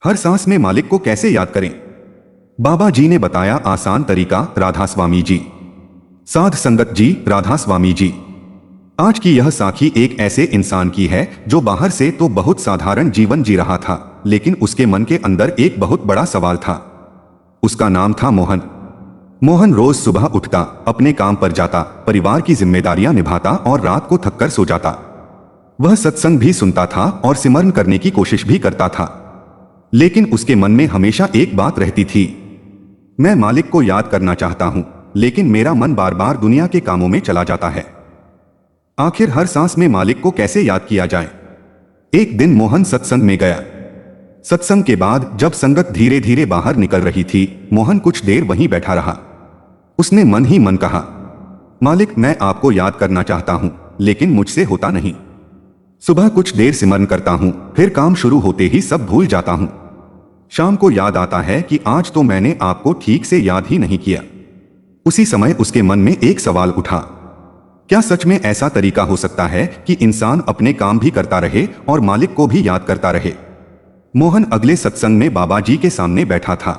हर सांस में मालिक को कैसे याद करें? बाबा जी ने बताया आसान तरीका। राधा स्वामी जी। साध संगत जी। राधा स्वामी जी। आज की यह साखी एक ऐसे इंसान की है जो बाहर से तो बहुत साधारण जीवन जी रहा था, लेकिन उसके मन के अंदर एक बहुत बड़ा सवाल था। उसका नाम था मोहन। मोहन रोज सुबह उठता, अपने काम पर जाता, परिवार की जिम्मेदारियां निभाता और रात को थककर सो जाता। वह सत्संग भी सुनता था और सिमरन करने की कोशिश भी करता था, लेकिन उसके मन में हमेशा एक बात रहती थी। मैं मालिक को याद करना चाहता हूं, लेकिन मेरा मन बार बार दुनिया के कामों में चला जाता है। आखिर हर सांस में मालिक को कैसे याद किया जाए? एक दिन मोहन सत्संग में गया। सत्संग के बाद जब संगत धीरे धीरे बाहर निकल रही थी, मोहन कुछ देर वहीं बैठा रहा। उसने मन ही मन कहा, मालिक, मैं आपको याद करना चाहता हूं, लेकिन मुझसे होता नहीं। सुबह कुछ देर सिमरन करता हूं, फिर काम शुरू होते ही सब भूल जाता हूं। शाम को याद आता है कि आज तो मैंने आपको ठीक से याद ही नहीं किया। उसी समय उसके मन में एक सवाल उठा, क्या सच में ऐसा तरीका हो सकता है कि इंसान अपने काम भी करता रहे और मालिक को भी याद करता रहे? मोहन अगले सत्संग में बाबा जी के सामने बैठा था।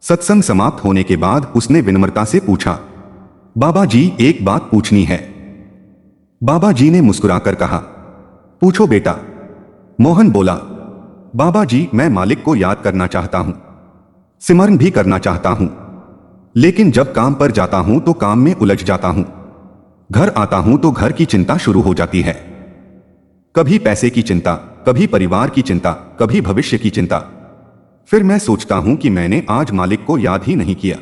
सत्संग समाप्त होने के बाद उसने विनम्रता से पूछा, बाबा जी, एक बात पूछनी है। बाबा जी ने मुस्कुराकर कहा, पूछो बेटा। मोहन बोला, बाबा जी, मैं मालिक को याद करना चाहता हूं, सिमरन भी करना चाहता हूं, लेकिन जब काम पर जाता हूं तो काम में उलझ जाता हूं। घर आता हूं तो घर की चिंता शुरू हो जाती है। कभी पैसे की चिंता, कभी परिवार की चिंता, कभी भविष्य की चिंता। फिर मैं सोचता हूं कि मैंने आज मालिक को याद ही नहीं किया।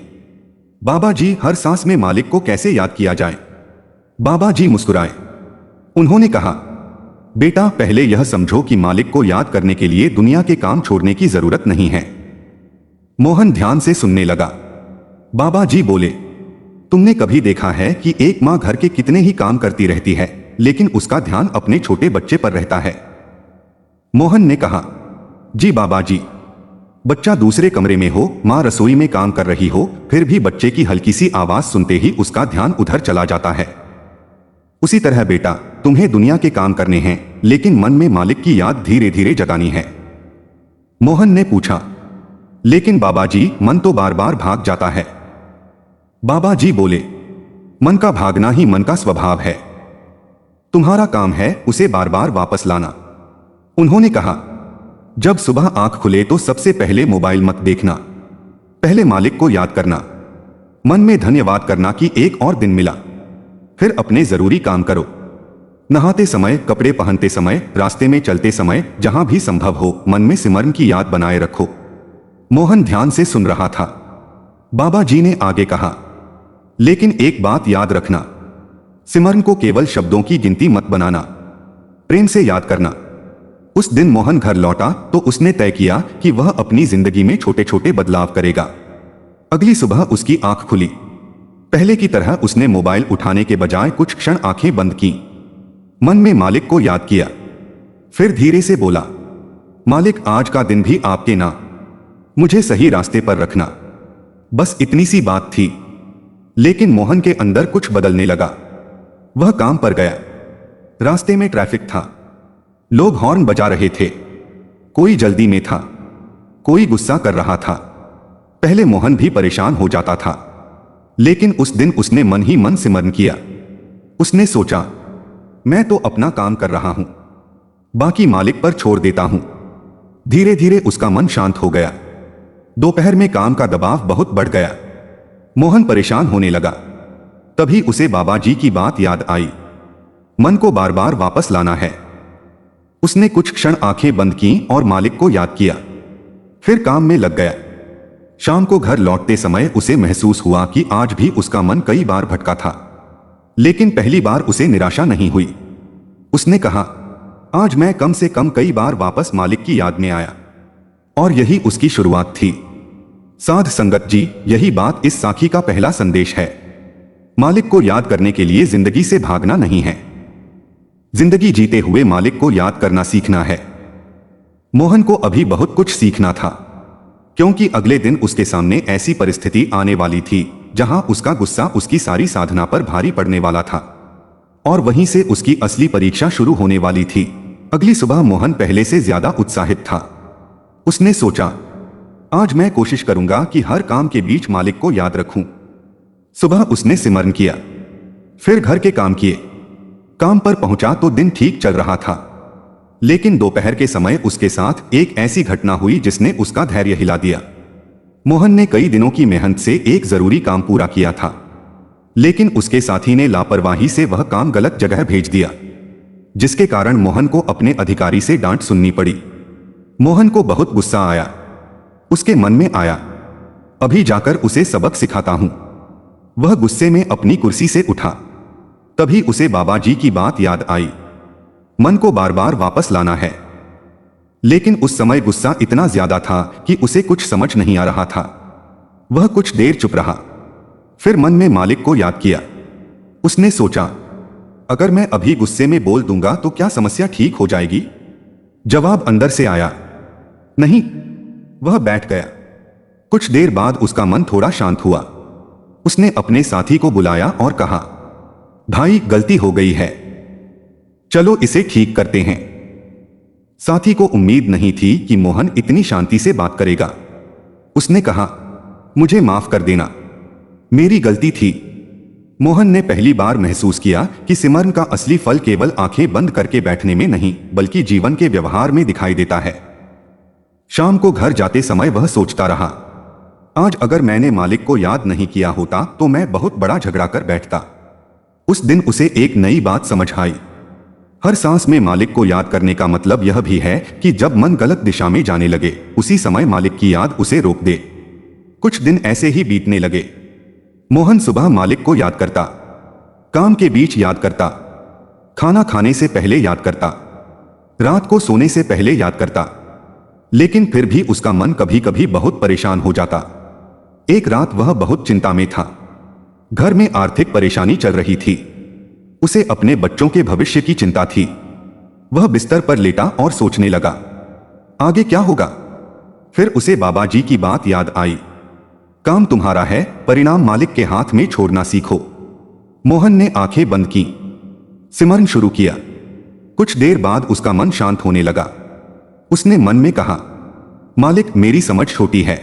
बाबा जी, हर सांस में मालिक को कैसे याद किया जाए? बाबा जी मुस्कुराए। उन्होंने कहा, बेटा, पहले यह समझो कि मालिक को याद करने के लिए दुनिया के काम छोड़ने की जरूरत नहीं है। मोहन ध्यान से सुनने लगा। बाबा जी बोले, तुमने कभी देखा है कि एक मां घर के कितने ही काम करती रहती है, लेकिन उसका ध्यान अपने छोटे बच्चे पर रहता है? मोहन ने कहा, जी बाबा जी। बच्चा दूसरे कमरे में हो, मां रसोई में काम कर रही हो, फिर भी बच्चे की हल्की सी आवाज सुनते ही उसका ध्यान उधर चला जाता है। उसी तरह बेटा, तुम्हें दुनिया के काम करने हैं, लेकिन मन में मालिक की याद धीरे धीरे जगानी है। मोहन ने पूछा, लेकिन बाबा जी, मन तो बार बार भाग जाता है। बाबा जी बोले, मन का भागना ही मन का स्वभाव है। तुम्हारा काम है उसे बार बार वापस लाना। उन्होंने कहा, जब सुबह आंख खुले तो सबसे पहले मोबाइल मत देखना। पहले मालिक को याद करना, मन में धन्यवाद करना कि एक और दिन मिला। फिर अपने जरूरी काम करो। नहाते समय, कपड़े पहनते समय, रास्ते में चलते समय, जहां भी संभव हो, मन में सिमरन की याद बनाए रखो। मोहन ध्यान से सुन रहा था। बाबा जी ने आगे कहा, लेकिन एक बात याद रखना, सिमरन को केवल शब्दों की गिनती मत बनाना, प्रेम से याद करना। उस दिन मोहन घर लौटा तो उसने तय किया कि वह अपनी जिंदगी में छोटे छोटे बदलाव करेगा। अगली सुबह उसकी आंख खुली। पहले की तरह उसने मोबाइल उठाने के बजाय कुछ क्षण आंखें बंद की, मन में मालिक को याद किया। फिर धीरे से बोला, मालिक, आज का दिन भी आपके ना, मुझे सही रास्ते पर रखना। बस इतनी सी बात थी, लेकिन मोहन के अंदर कुछ बदलने लगा। वह काम पर गया। रास्ते में ट्रैफिक था, लोग हॉर्न बजा रहे थे, कोई जल्दी में था, कोई गुस्सा कर रहा था। पहले मोहन भी परेशान हो जाता था, लेकिन उस दिन उसने मन ही मन सिमरन किया। उसने सोचा, मैं तो अपना काम कर रहा हूं, बाकी मालिक पर छोड़ देता हूं। धीरे धीरे उसका मन शांत हो गया। दोपहर में काम का दबाव बहुत बढ़ गया। मोहन परेशान होने लगा। तभी उसे बाबा जी की बात याद आई, मन को बार बार वापस लाना है। उसने कुछ क्षण आंखें बंद की और मालिक को याद किया। फिर काम में लग गया। शाम को घर लौटते समय उसे महसूस हुआ कि आज भी उसका मन कई बार भटका था, लेकिन पहली बार उसे निराशा नहीं हुई। उसने कहा, आज मैं कम से कम कई बार वापस मालिक की याद में आया। और यही उसकी शुरुआत थी। साध संगत जी, यही बात इस साखी का पहला संदेश है। मालिक को याद करने के लिए जिंदगी से भागना नहीं है, जिंदगी जीते हुए मालिक को याद करना सीखना है। मोहन को अभी बहुत कुछ सीखना था, क्योंकि अगले दिन उसके सामने ऐसी परिस्थिति आने वाली थी जहां उसका गुस्सा उसकी सारी साधना पर भारी पड़ने वाला था, और वहीं से उसकी असली परीक्षा शुरू होने वाली थी। अगली सुबह मोहन पहले से ज्यादा उत्साहित था। उसने सोचा, आज मैं कोशिश करूंगा कि हर काम के बीच मालिक को याद रखूं। सुबह उसने सिमरन किया, फिर घर के काम किए। काम पर पहुंचा तो दिन ठीक चल रहा था, लेकिन दोपहर के समय उसके साथ एक ऐसी घटना हुई जिसने उसका धैर्य हिला दिया। मोहन ने कई दिनों की मेहनत से एक जरूरी काम पूरा किया था, लेकिन उसके साथी ने लापरवाही से वह काम गलत जगह भेज दिया, जिसके कारण मोहन को अपने अधिकारी से डांट सुननी पड़ी। मोहन को बहुत गुस्सा आया। उसके मन में आया, अभी जाकर उसे सबक सिखाता हूं। वह गुस्से में अपनी कुर्सी से उठा। तभी उसे बाबा जी की बात याद आई, मन को बार बार वापस लाना है। लेकिन उस समय गुस्सा इतना ज्यादा था कि उसे कुछ समझ नहीं आ रहा था। वह कुछ देर चुप रहा, फिर मन में मालिक को याद किया। उसने सोचा, अगर मैं अभी गुस्से में बोल दूंगा तो क्या समस्या ठीक हो जाएगी? जवाब अंदर से आया, नहीं। वह बैठ गया। कुछ देर बाद उसका मन थोड़ा शांत हुआ। उसने अपने साथी को बुलाया और कहा, भाई गलती हो गई है, चलो इसे ठीक करते हैं। साथी को उम्मीद नहीं थी कि मोहन इतनी शांति से बात करेगा। उसने कहा, मुझे माफ कर देना, मेरी गलती थी। मोहन ने पहली बार महसूस किया कि सिमरन का असली फल केवल आंखें बंद करके बैठने में नहीं, बल्कि जीवन के व्यवहार में दिखाई देता है। शाम को घर जाते समय वह सोचता रहा, आज अगर मैंने मालिक को याद नहीं किया होता तो मैं बहुत बड़ा झगड़ा कर बैठता। उस दिन उसे एक नई बात समझ आई। हर सांस में मालिक को याद करने का मतलब यह भी है कि जब मन गलत दिशा में जाने लगे, उसी समय मालिक की याद उसे रोक दे। कुछ दिन ऐसे ही बीतने लगे। मोहन सुबह मालिक को याद करता, काम के बीच याद करता, खाना खाने से पहले याद करता, रात को सोने से पहले याद करता, लेकिन फिर भी उसका मन कभी कभी बहुत परेशान हो जाता। एक रात वह बहुत चिंता में था। घर में आर्थिक परेशानी चल रही थी। उसे अपने बच्चों के भविष्य की चिंता थी। वह बिस्तर पर लेटा और सोचने लगा, आगे क्या होगा? फिर उसे बाबा जी की बात याद आई, काम तुम्हारा है, परिणाम मालिक के हाथ में छोड़ना सीखो। मोहन ने आंखें बंद की, सिमरन शुरू किया। कुछ देर बाद उसका मन शांत होने लगा। उसने मन में कहा, मालिक मेरी समझ छोटी है,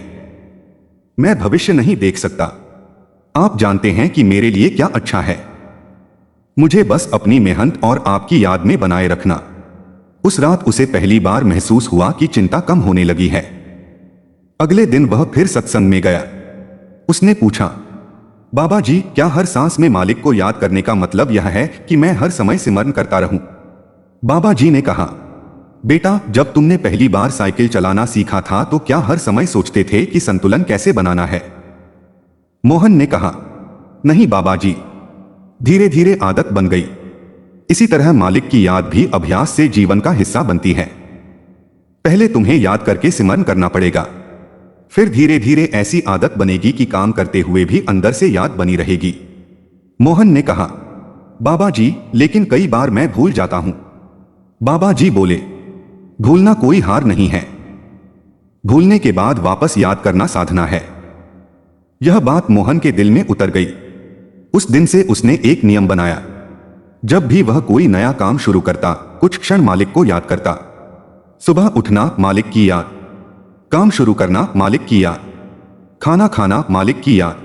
मैं भविष्य नहीं देख सकता। आप जानते हैं कि मेरे लिए क्या अच्छा है। मुझे बस अपनी मेहनत और आपकी याद में बनाए रखना। उस रात उसे पहली बार महसूस हुआ कि चिंता कम होने लगी है। अगले दिन वह फिर सत्संग में गया। उसने पूछा, बाबा जी क्या हर सांस में मालिक को याद करने का मतलब यह है कि मैं हर समय सिमरन करता रहूं? बाबा जी ने कहा, बेटा जब तुमने पहली बार साइकिल चलाना सीखा था तो क्या हर समय सोचते थे कि संतुलन कैसे बनाना है? मोहन ने कहा, नहीं बाबा जी, धीरे धीरे आदत बन गई। इसी तरह मालिक की याद भी अभ्यास से जीवन का हिस्सा बनती है। पहले तुम्हें याद करके सिमरन करना पड़ेगा, फिर धीरे धीरे ऐसी आदत बनेगी कि काम करते हुए भी अंदर से याद बनी रहेगी। मोहन ने कहा, बाबा जी लेकिन कई बार मैं भूल जाता हूं। बाबा जी बोले, भूलना कोई हार नहीं है, भूलने के बाद वापस याद करना साधना है। यह बात मोहन के दिल में उतर गई। उस दिन से उसने एक नियम बनाया, जब भी वह कोई नया काम शुरू करता कुछ क्षण मालिक को याद करता। सुबह उठना मालिक की याद, काम शुरू करना मालिक की याद, खाना खाना मालिक की याद,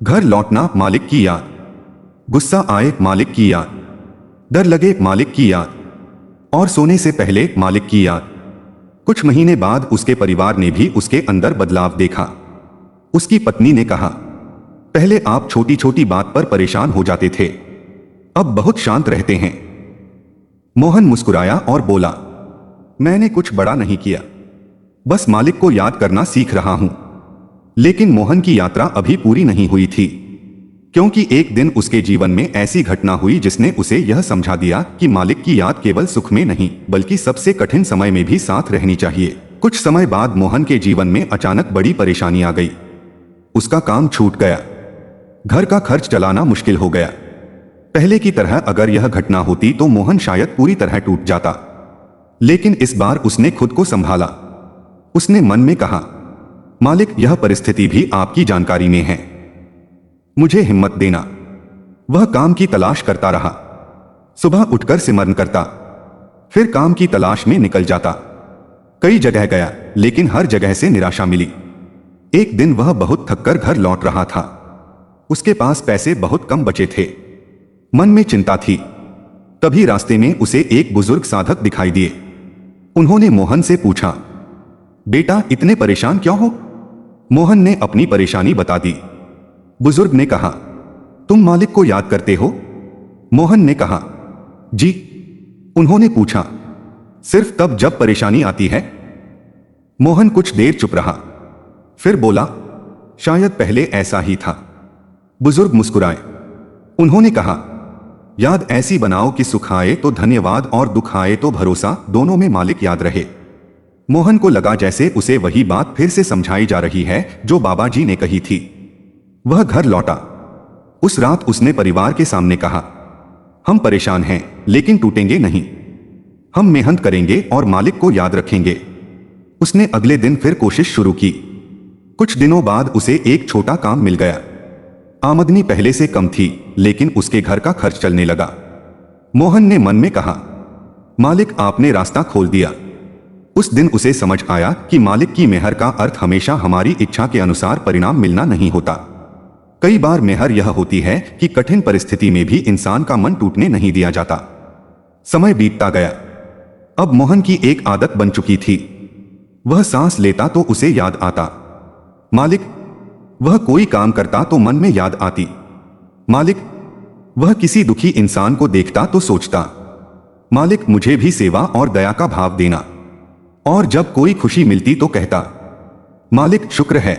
घर लौटना मालिक की याद, गुस्सा आए मालिक की याद, डर लगे मालिक की याद, और सोने से पहले मालिक की याद। कुछ महीने बाद उसके परिवार ने भी उसके अंदर बदलाव देखा। उसकी पत्नी ने कहा, पहले आप छोटी छोटी बात पर परेशान हो जाते थे, अब बहुत शांत रहते हैं। मोहन मुस्कुराया और बोला, मैंने कुछ बड़ा नहीं किया, बस मालिक को याद करना सीख रहा हूं। लेकिन मोहन की यात्रा अभी पूरी नहीं हुई थी, क्योंकि एक दिन उसके जीवन में ऐसी घटना हुई जिसने उसे यह समझा दिया कि मालिक की याद केवल सुख में नहीं बल्कि सबसे कठिन समय में भी साथ रहनी चाहिए। कुछ समय बाद मोहन के जीवन में अचानक बड़ी परेशानी आ गई। उसका काम छूट गया, घर का खर्च चलाना मुश्किल हो गया। पहले की तरह अगर यह घटना होती तो मोहन शायद पूरी तरह टूट जाता, लेकिन इस बार उसने खुद को संभाला। उसने मन में कहा, मालिक यह परिस्थिति भी आपकी जानकारी में है, मुझे हिम्मत देना। वह काम की तलाश करता रहा, सुबह उठकर सिमरन करता, फिर काम की तलाश में निकल जाता। कई जगह गया, लेकिन हर जगह से निराशा मिली। एक दिन वह बहुत थककर घर लौट रहा था। उसके पास पैसे बहुत कम बचे थे। मन में चिंता थी। तभी रास्ते में उसे एक बुजुर्ग साधक दिखाई दिए। उन्होंने मोहन से पूछा, बेटा इतने परेशान क्यों हो? मोहन ने अपनी परेशानी बता दी। बुजुर्ग ने कहा, तुम मालिक को याद करते हो? मोहन ने कहा, जी। उन्होंने पूछा, सिर्फ तब जब परेशानी आती है? मोहन कुछ देर चुप रहा, फिर बोला, शायद पहले ऐसा ही था। बुजुर्ग मुस्कुराए। उन्होंने कहा, याद ऐसी बनाओ कि सुख आए तो धन्यवाद और दुख आए तो भरोसा, दोनों में मालिक याद रहे। मोहन को लगा जैसे उसे वही बात फिर से समझाई जा रही है जो बाबा जी ने कही थी। वह घर लौटा। उस रात उसने परिवार के सामने कहा, हम परेशान हैं लेकिन टूटेंगे नहीं। हम मेहनत करेंगे और मालिक को याद रखेंगे। उसने अगले दिन फिर कोशिश शुरू की। कुछ दिनों बाद उसे एक छोटा काम मिल गया। आमदनी पहले से कम थी, लेकिन उसके घर का खर्च चलने लगा। मोहन ने मन में कहा, मालिक आपने रास्ता खोल दिया। उस दिन उसे समझ आया कि मालिक की मेहर का अर्थ हमेशा हमारी इच्छा के अनुसार परिणाम मिलना नहीं होता। कई बार मेहर यह होती है कि कठिन परिस्थिति में भी इंसान का मन टूटने नहीं दिया जाता। समय बीतता गया। अब मोहन की एक आदत बन चुकी थी। वह सांस लेता तो उसे याद आता, मालिक। वह कोई काम करता तो मन में याद आती, मालिक। वह किसी दुखी इंसान को देखता तो सोचता, मालिक मुझे भी सेवा और दया का भाव देना। और जब कोई खुशी मिलती तो कहता, मालिक शुक्र है।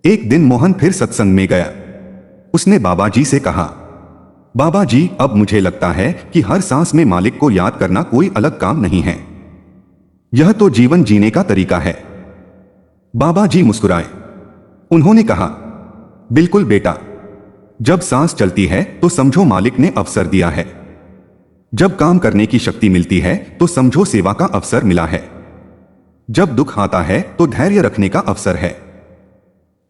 एक दिन मोहन फिर सत्संग में गया। उसने बाबा जी से कहा, बाबा जी अब मुझे लगता है कि हर सांस में मालिक को याद करना कोई अलग काम नहीं है, यह तो जीवन जीने का तरीका है। बाबा जी मुस्कुराए। उन्होंने कहा, बिल्कुल बेटा, जब सांस चलती है तो समझो मालिक ने अवसर दिया है। जब काम करने की शक्ति मिलती है तो समझो सेवा का अवसर मिला है। जब दुख आता है तो धैर्य रखने का अवसर है।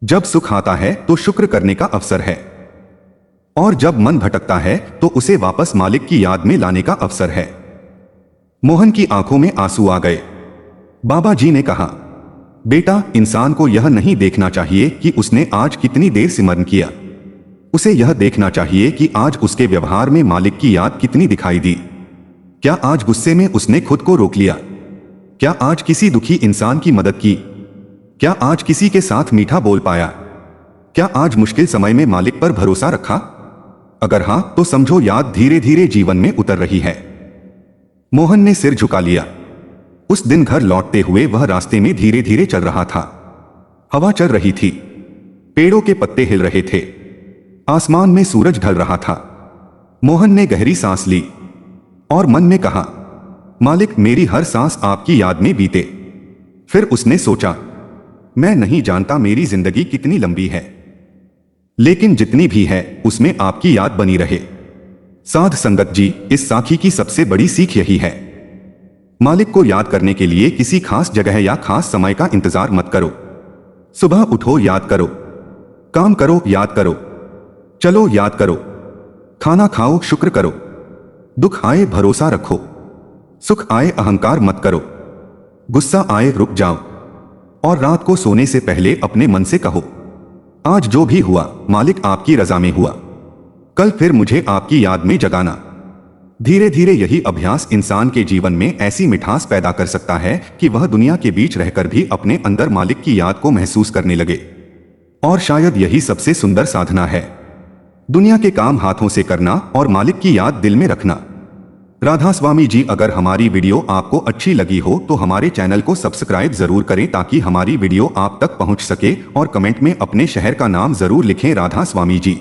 जब सुख आता है तो शुक्र करने का अवसर है। और जब मन भटकता है तो उसे वापस मालिक की याद में लाने का अवसर है। मोहन की आंखों में आंसू आ गए। बाबा जी ने कहा, बेटा इंसान को यह नहीं देखना चाहिए कि उसने आज कितनी देर सिमरन किया। उसे यह देखना चाहिए कि आज उसके व्यवहार में मालिक की याद कितनी दिखाई दी। क्या आज गुस्से में उसने खुद को रोक लिया? क्या आज किसी दुखी इंसान की मदद की? क्या आज किसी के साथ मीठा बोल पाया? क्या आज मुश्किल समय में मालिक पर भरोसा रखा? अगर हां तो समझो याद धीरे धीरे जीवन में उतर रही है। मोहन ने सिर झुका लिया। उस दिन घर लौटते हुए वह रास्ते में धीरे धीरे चल रहा था। हवा चल रही थी, पेड़ों के पत्ते हिल रहे थे, आसमान में सूरज ढल रहा था। मोहन ने गहरी सांस ली और मन में कहा, मालिक मेरी हर सांस आपकी याद में बीते। फिर उसने सोचा, मैं नहीं जानता मेरी जिंदगी कितनी लंबी है, लेकिन जितनी भी है उसमें आपकी याद बनी रहे। साध संगत जी, इस साखी की सबसे बड़ी सीख यही है, मालिक को याद करने के लिए किसी खास जगह या खास समय का इंतजार मत करो। सुबह उठो याद करो, काम करो याद करो, चलो याद करो, खाना खाओ शुक्र करो, दुख आए भरोसा रखो, सुख आए अहंकार मत करो, गुस्सा आए रुक जाओ, और रात को सोने से पहले अपने मन से कहो, आज जो भी हुआ मालिक आपकी रजा में हुआ, कल फिर मुझे आपकी याद में जगाना। धीरे धीरे यही अभ्यास इंसान के जीवन में ऐसी मिठास पैदा कर सकता है कि वह दुनिया के बीच रहकर भी अपने अंदर मालिक की याद को महसूस करने लगे। और शायद यही सबसे सुंदर साधना है, दुनिया के काम हाथों से करना और मालिक की याद दिल में रखना। राधा स्वामी जी, अगर हमारी वीडियो आपको अच्छी लगी हो तो हमारे चैनल को सब्सक्राइब जरूर करें ताकि हमारी वीडियो आप तक पहुंच सके, और कमेंट में अपने शहर का नाम जरूर लिखें राधा स्वामी जी।